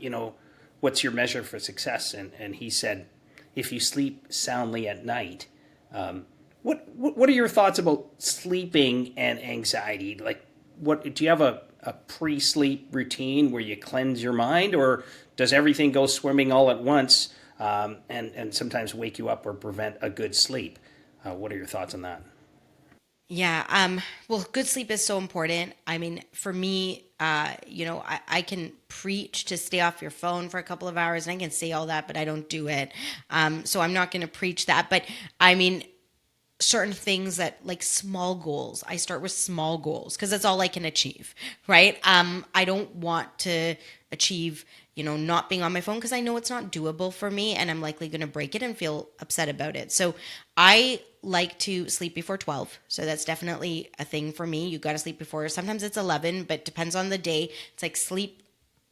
what's your measure for success? And he said, if you sleep soundly at night. What are your thoughts about sleeping and anxiety? Like, what do you have a pre-sleep routine where you cleanse your mind, or does everything go swimming all at once and sometimes wake you up or prevent a good sleep? What are your thoughts on that? Yeah. Well, good sleep is so important. I mean, for me, I can preach to stay off your phone for a couple of hours, and I can say all that, but I don't do it. So I'm not going to preach that. But I mean, certain things that, like, small goals. I start with small goals because that's all I can achieve, right? I don't want to achieve, not being on my phone because I know it's not doable for me and I'm likely going to break it and feel upset about it. So I like to sleep before 12. So that's definitely a thing for me. You got to sleep before. Sometimes it's 11, but depends on the day. It's like sleep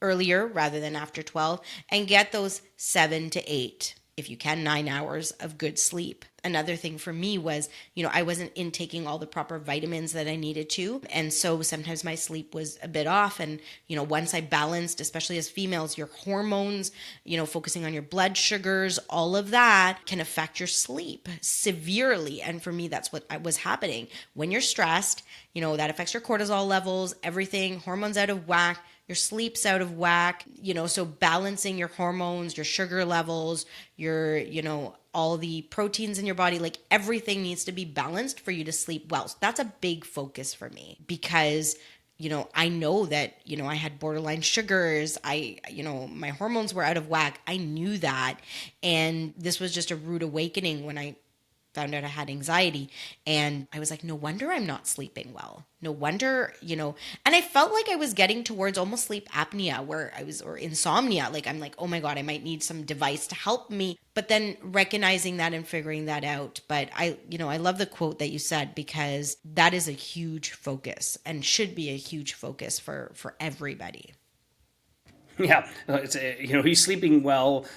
earlier rather than after 12 and get those 7 to 8, if you can, 9 hours of good sleep. Another thing for me was, I wasn't intaking all the proper vitamins that I needed to. And so sometimes my sleep was a bit off. And, once I balanced, especially as females, your hormones, focusing on your blood sugars, all of that can affect your sleep severely. And for me, that's what was happening. When you're stressed, that affects your cortisol levels, everything, hormones out of whack. Your sleep's out of whack, so balancing your hormones, your sugar levels, your, all the proteins in your body, like everything needs to be balanced for you to sleep well. So that's a big focus for me because, I know that, I had borderline sugars. My hormones were out of whack. I knew that. And this was just a rude awakening when I found out I had anxiety, and I was like, no wonder I'm not sleeping well. No wonder, and I felt like I was getting towards almost sleep apnea or insomnia. Like, I'm like, oh my God, I might need some device to help me. But then recognizing that and figuring that out. But I love the quote that you said, because that is a huge focus and should be a huge focus for everybody. Yeah, he's sleeping well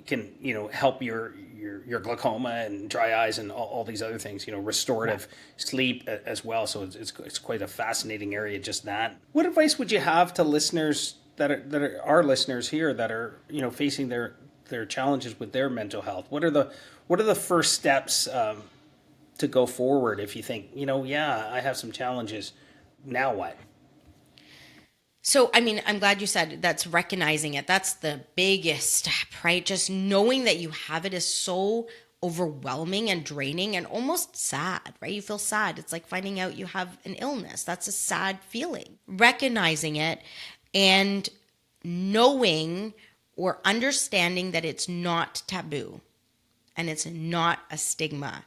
can help your glaucoma and dry eyes and all these other things. Restorative sleep as well. So it's quite a fascinating area. Just that. What advice would you have to listeners that are our listeners here that are facing their challenges with their mental health? What are the first steps to go forward if you think yeah, I have some challenges. Now what? So, I mean, I'm glad you said that's recognizing it. That's the biggest step, right? Just knowing that you have it is so overwhelming and draining and almost sad, right? You feel sad. It's like finding out you have an illness. That's a sad feeling. Recognizing it and knowing or understanding that it's not taboo and it's not a stigma,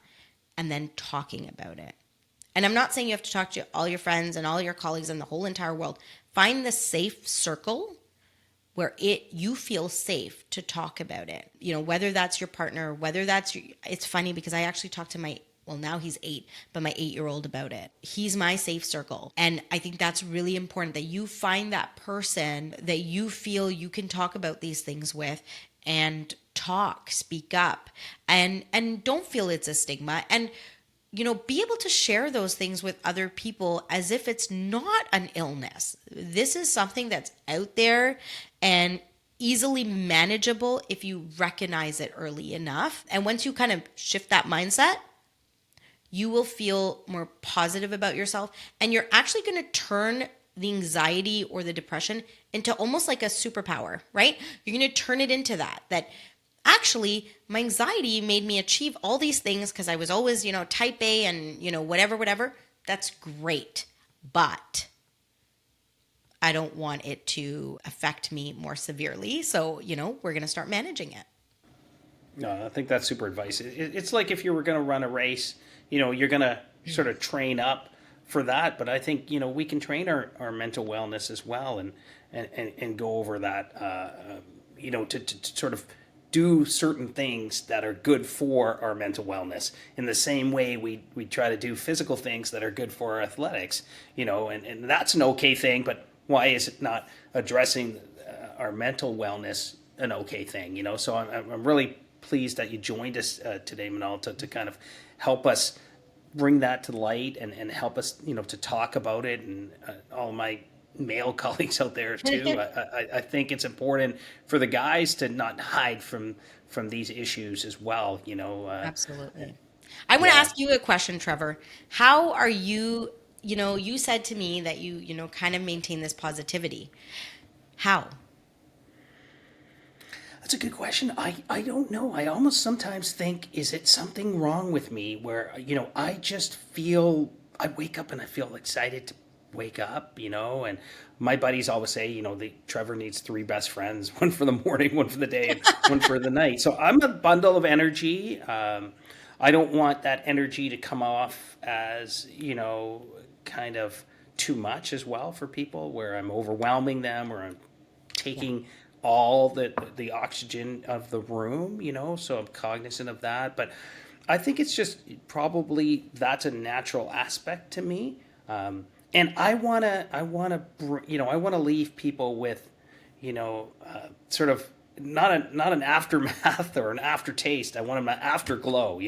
and then talking about it. And I'm not saying you have to talk to all your friends and all your colleagues in the whole entire world. Find the safe circle where you feel safe to talk about it. Whether that's your partner, whether that's it's funny because I actually talked to now he's 8, but my 8-year-old about it. He's my safe circle. And I think that's really important that you find that person that you feel you can talk about these things with and speak up, and don't feel it's a stigma. And be able to share those things with other people as if it's not an illness. This is something that's out there and easily manageable if you recognize it early enough. And once you kind of shift that mindset, you will feel more positive about yourself, and you're actually going to turn the anxiety or the depression into almost like a superpower, right? You're going to turn it into that actually my anxiety made me achieve all these things because I was always, type A and, whatever. That's great. But I don't want it to affect me more severely. So, we're going to start managing it. No, I think that's super advice. It's like if you were going to run a race, you're going to sort of train up for that. But I think, we can train our mental wellness as well and go over that, to sort of do certain things that are good for our mental wellness in the same way we try to do physical things that are good for our athletics, and that's an okay thing, but why is it not addressing our mental wellness an okay thing, So I'm really pleased that you joined us today, Meenal, to kind of help us bring that to light and help us, to talk about it, and all my male colleagues out there too. I think it's important for the guys to not hide from these issues as well. Absolutely. I want to ask you a question, Trevor. How are you? You said to me that you kind of maintain this positivity. How? That's a good question. I don't know. I almost sometimes think, is it something wrong with me where, I just feel, I wake up and I feel excited to wake up, and my buddies always say, Trevor needs 3 best friends, one for the morning, one for the day, and one for the night. So I'm a bundle of energy. I don't want that energy to come off as, kind of too much as well for people, where I'm overwhelming them or I'm taking all the oxygen of the room, so I'm cognizant of that. But I think it's just probably that's a natural aspect to me. And I wanna leave people with, sort of not an aftermath or an aftertaste. I want them an afterglow,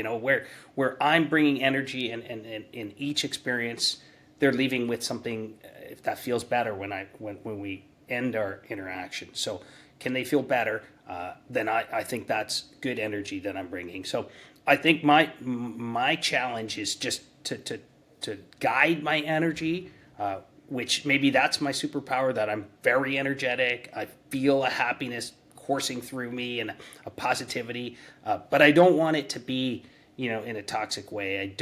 where I'm bringing energy, and in each experience, they're leaving with something if that feels better when we end our interaction. So can they feel better? Then I think that's good energy that I'm bringing. So I think my challenge is just to guide my energy, which maybe that's my superpower, that I'm very energetic. I feel a happiness coursing through me and a positivity, but I don't want it to be, in a toxic way. I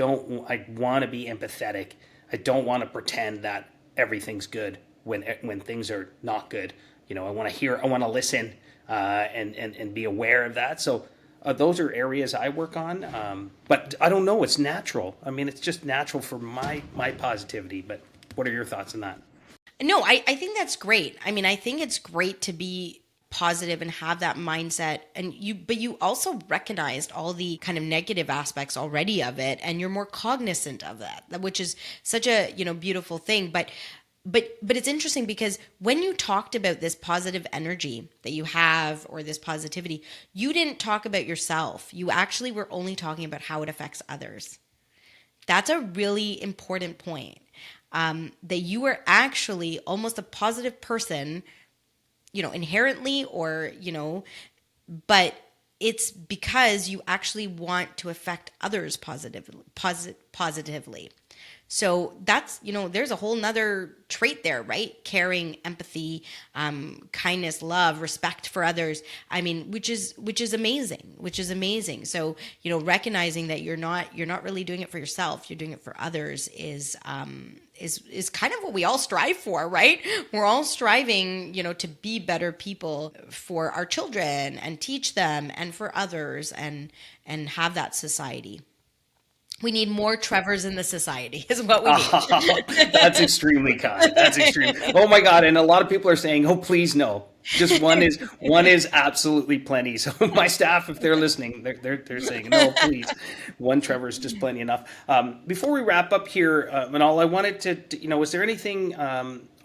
want to be empathetic. I don't want to pretend that everything's good when things are not good. I want to hear, I want to listen, and be aware of that. So those are areas I work on. But I don't know, it's natural. I mean, it's just natural for my positivity. But what are your thoughts on that? No, I think that's great. I mean, I think it's great to be positive and have that mindset, but you also recognized all the kind of negative aspects already of it, and you're more cognizant of that, which is such a beautiful thing. But it's interesting because when you talked about this positive energy that you have, or this positivity, you didn't talk about yourself. You actually were only talking about how it affects others. That's a really important point. That you are actually almost a positive person, inherently, or, but it's because you actually want to affect others positively. So that's, there's a whole nother trait there, right? Caring, empathy, kindness, love, respect for others. I mean, which is amazing. So, recognizing that you're not really doing it for yourself, you're doing it for others is kind of what we all strive for, right? We're all striving, to be better people for our children and teach them, and for others, and have that society. We need more Trevors in the society is what we need. That's extremely kind. That's extreme. Oh my God. And a lot of people are saying, oh, please no. Just one is absolutely plenty. So my staff, if they're listening, they're saying no, please. One Trevor is just plenty enough. Before we wrap up here, Meenal, I wanted is there anything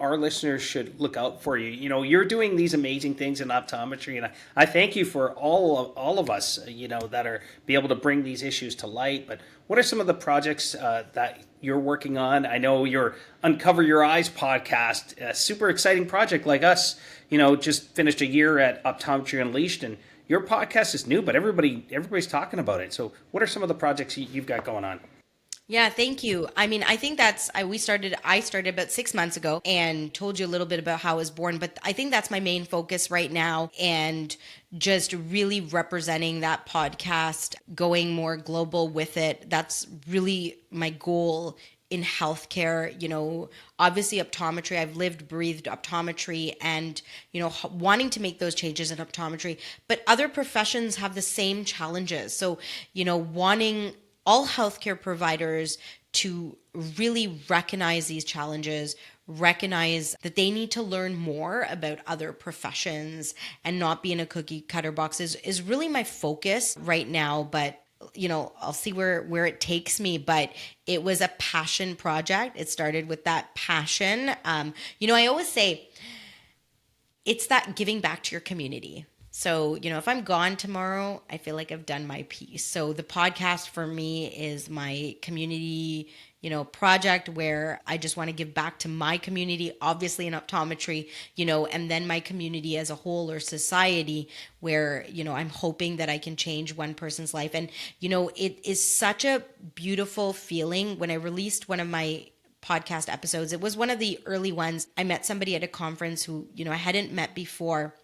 our listeners should look out for you? You're doing these amazing things in optometry, and I thank you for all of us, that are be able to bring these issues to light. But what are some of the projects that you're working on? I know your Uncover Your Eyes podcast, a super exciting project like us, just finished a year at Optometry Unleashed, and your podcast is new, but everybody's talking about it. So what are some of the projects you've got going on? Yeah, thank you. I mean, I think I started about 6 months ago and told you a little bit about how I was born, but I think that's my main focus right now, and just really representing that podcast, going more global with it. That's really my goal in healthcare. Obviously optometry, I've lived, breathed optometry, and, wanting to make those changes in optometry, but other professions have the same challenges. So, wanting all healthcare providers to really recognize these challenges, recognize that they need to learn more about other professions and not be in a cookie cutter box is really my focus right now. But I'll see where it takes me, but it was a passion project. It started with that passion. I always say it's that giving back to your community. So, if I'm gone tomorrow, I feel like I've done my piece. So the podcast for me is my community, project where I just want to give back to my community, obviously in optometry, and then my community as a whole, or society, where, I'm hoping that I can change one person's life. And, it is such a beautiful feeling. When I released one of my podcast episodes, it was one of the early ones. I met somebody at a conference who, I hadn't met before.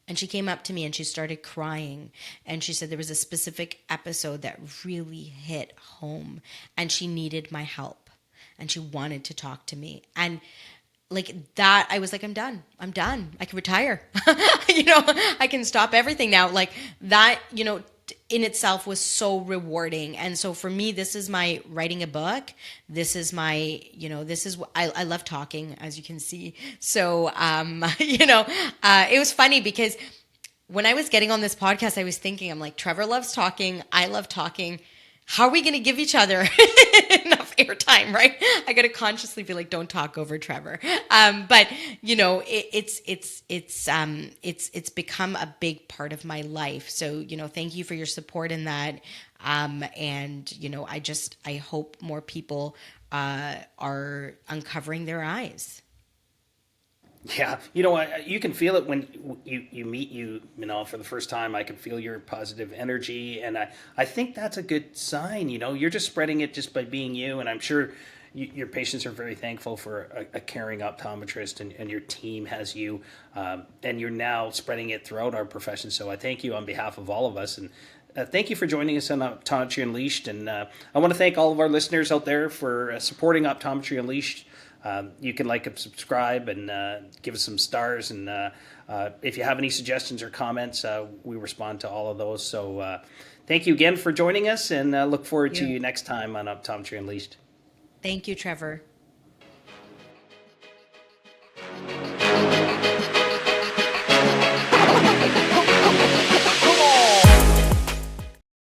And she came up to me and she started crying. And she said there was a specific episode that really hit home. And she needed my help. And she wanted to talk to me. And like that, I was like, I'm done. I can retire. I can stop everything now. Like that, in itself was so rewarding. And so for me, this is my writing a book. This is my, I love talking, as you can see. So, it was funny because when I was getting on this podcast, I was thinking, I'm like, Trevor loves talking. I love talking. How are we going to give each other enough airtime, right? I got to consciously be like, don't talk over Trevor. But it's become a big part of my life. So, thank you for your support in that. And I hope more people are uncovering their eyes. Yeah, you can feel it when you meet Meenal, for the first time. I can feel your positive energy, and I think that's a good sign. You're just spreading it just by being you, and I'm sure your patients are very thankful for a caring optometrist, and your team has you, and you're now spreading it throughout our profession. So I thank you on behalf of all of us, and thank you for joining us on Optometry Unleashed. And I want to thank all of our listeners out there for supporting Optometry Unleashed. You can like and subscribe, and give us some stars. And if you have any suggestions or comments, we respond to all of those. So thank you again for joining us, and look forward to you next time on Optometry Unleashed. Thank you, Trevor.